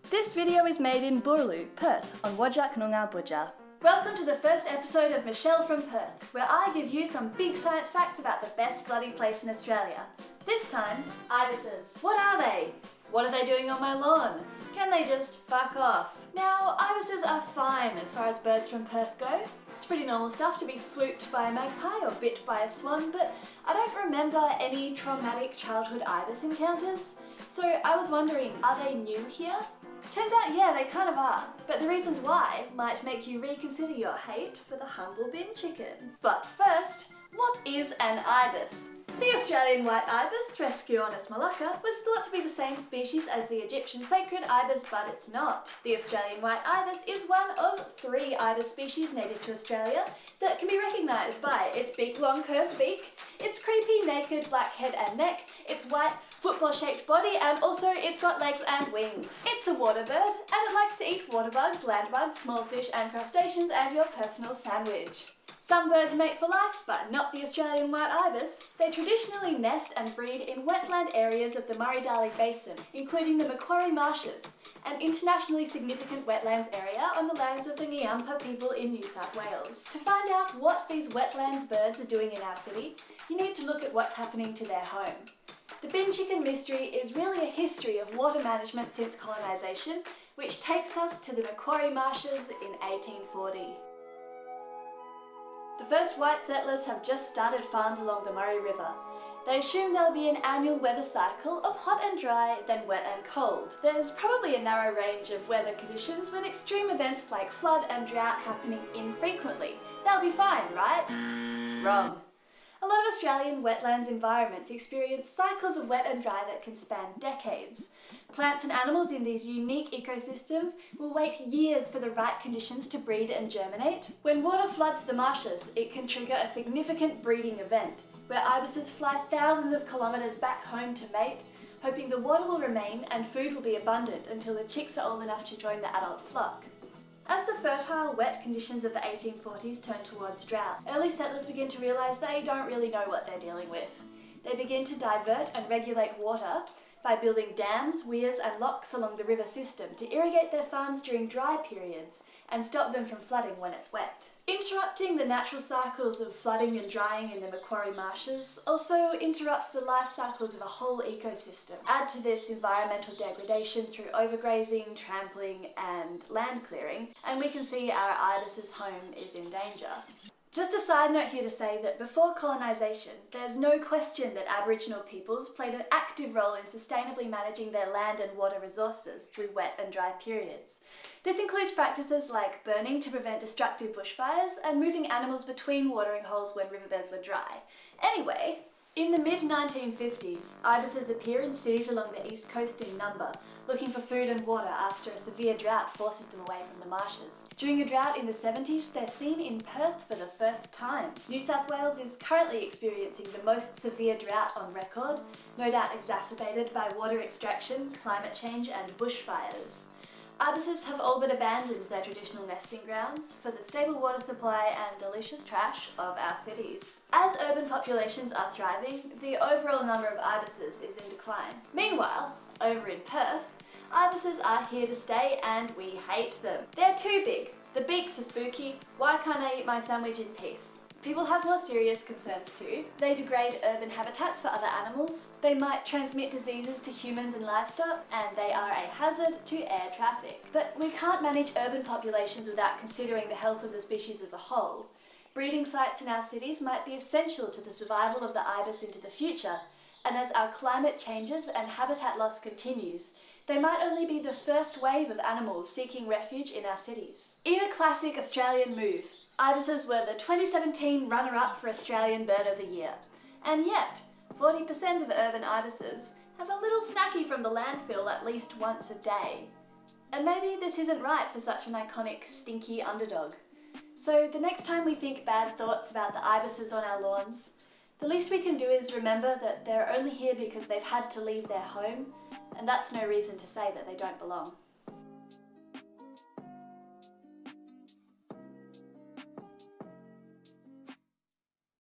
This video is made in Burlu, Perth, on Wajak Noongar Budja. Welcome to the first episode of Michelle From Perth, where I give you some big science facts about the best bloody place in Australia. This time, ibises. What are they? What are they doing on my lawn? Can they just fuck off? Now, ibises are fine as far as birds from Perth go. It's pretty normal stuff to be swooped by a magpie or bit by a swan, but I don't remember any traumatic childhood ibis encounters. So I was wondering, are they new here? Turns out, yeah, they kind of are. But the reasons why might make you reconsider your hate for the humble bin chicken. But first, what is an ibis? The Australian white ibis, Thresciornis malacca, was thought to be the same species as the Egyptian sacred ibis, but it's not. The Australian white ibis is one of 3 ibis species native to Australia that can be recognised by its big, long, curved beak, its creepy, naked black head and neck, its white, football-shaped body, and also it's got legs and wings. It's a water bird, and it likes to eat water bugs, land bugs, small fish and crustaceans, and your personal sandwich. Some birds mate for life, but not the Australian white ibis. They traditionally nest and breed in wetland areas of the Murray-Darling Basin, including the Macquarie Marshes, an internationally significant wetlands area on the lands of the Ngiyampa people in New South Wales. To find out what these wetlands birds are doing in our city, you need to look at what's happening to their home. The bin chicken mystery is really a history of water management since colonisation, which takes us to the Macquarie Marshes in 1840. The first white settlers have just started farms along the Murray River. They assume there'll be an annual weather cycle of hot and dry, then wet and cold. There's probably a narrow range of weather conditions with extreme events like flood and drought happening infrequently. They'll be fine, right? Wrong. A lot of Australian wetlands environments experience cycles of wet and dry that can span decades. Plants and animals in these unique ecosystems will wait years for the right conditions to breed and germinate. When water floods the marshes, it can trigger a significant breeding event, where ibises fly thousands of kilometres back home to mate, hoping the water will remain and food will be abundant until the chicks are old enough to join the adult flock. As the fertile, wet conditions of the 1840s turn towards drought, early settlers begin to realise they don't really know what they're dealing with. They begin to divert and regulate water by building dams, weirs and locks along the river system to irrigate their farms during dry periods and stop them from flooding when it's wet. Interrupting the natural cycles of flooding and drying in the Macquarie Marshes also interrupts the life cycles of a whole ecosystem. Add to this environmental degradation through overgrazing, trampling and land clearing, and we can see our ibis's home is in danger. Just a side note here to say that before colonisation, there's no question that Aboriginal peoples played an active role in sustainably managing their land and water resources through wet and dry periods. This includes practices like burning to prevent destructive bushfires and moving animals between watering holes when riverbeds were dry. Anyway, in the mid-1950s, ibises appear in cities along the east coast in number, looking for food and water after a severe drought forces them away from the marshes. During a drought in the 70s, they're seen in Perth for the first time. New South Wales is currently experiencing the most severe drought on record, no doubt exacerbated by water extraction, climate change and bushfires. Ibises have all but abandoned their traditional nesting grounds for the stable water supply and delicious trash of our cities. As urban populations are thriving, the overall number of ibises is in decline. Meanwhile, over in Perth, ibises are here to stay and we hate them. They're too big. The beaks are spooky. Why can't I eat my sandwich in peace? People have more serious concerns too. They degrade urban habitats for other animals, they might transmit diseases to humans and livestock, and they are a hazard to air traffic. But we can't manage urban populations without considering the health of the species as a whole. Breeding sites in our cities might be essential to the survival of the ibis into the future, and as our climate changes and habitat loss continues, they might only be the first wave of animals seeking refuge in our cities. In a classic Australian move, ibises were the 2017 runner-up for Australian Bird of the Year. And yet, 40% of urban ibises have a little snacky from the landfill at least once a day. And maybe this isn't right for such an iconic, stinky underdog. So the next time we think bad thoughts about the ibises on our lawns, the least we can do is remember that they're only here because they've had to leave their home, and that's no reason to say that they don't belong.